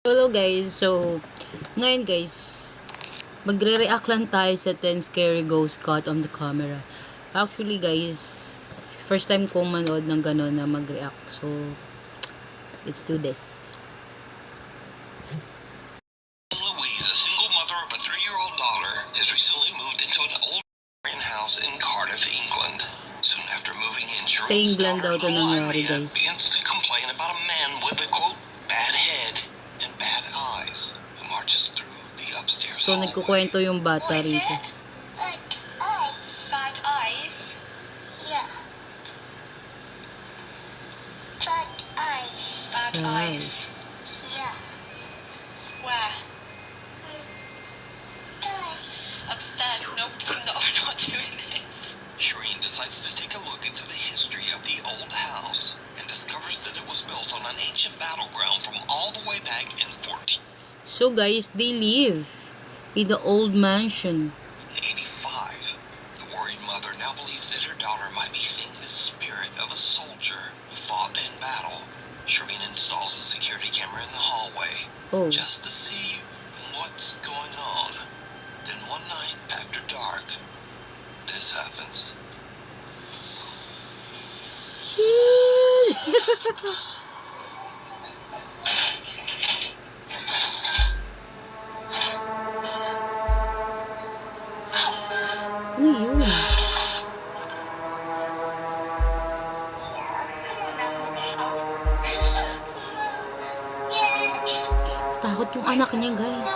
Hello guys, so ngayon guys, magre-react lang tayo sa 10 scary ghosts caught on the camera. Actually guys, first time kong manood ng gano'n na mag-react. So, let's do this. Louise, a single mother of a 3-year-old daughter, has recently moved into an old house in Cardiff, England. Soon after moving in, Sa England daw ito nangyari guys. begins to complain about a man with a quote bad head and bad eyes who marches through the upstairs So, hallway. nagkukwento yung bata rito. Bad eyes? Yeah. Bad eyes. Bad eyes. Yeah. Where? Guys. Upstairs. Nope, no, we're not doing this. Shireen decides to take a look into the history of the old house and discovers that it was built on an ancient battleground from all the way back in 1485. So guys, they live in the old mansion. The worried mother now believes that her daughter might be seeing the spirit of a soldier who fought in battle. Shireen installs a security camera in the hallway Oh. just to see what's going on. Then one night after dark, this happens. Shit! Ano yun? Takot yung anak niya, guys.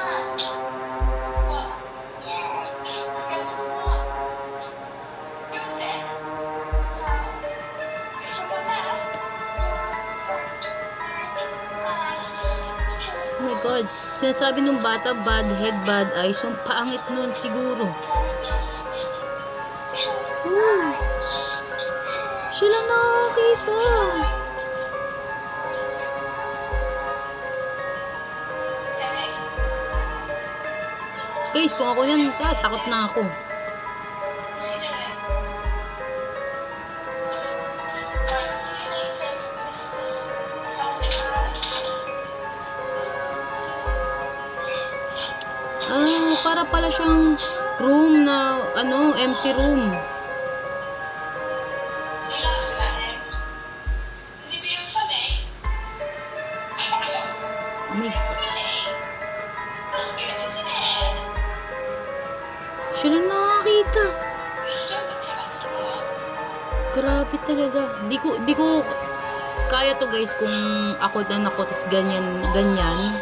Oh my God. Sinasabi nung bata, bad head, bad eyes. Yung paangit nun siguro. Siya lang nakakita. Guys, kung ako yan, takot na ako. Para pala siyang room na, empty room. Oh my God. Siya lang nakakita. Grabe talaga. Di ko kaya to guys kung ako na ako, tas ganyan.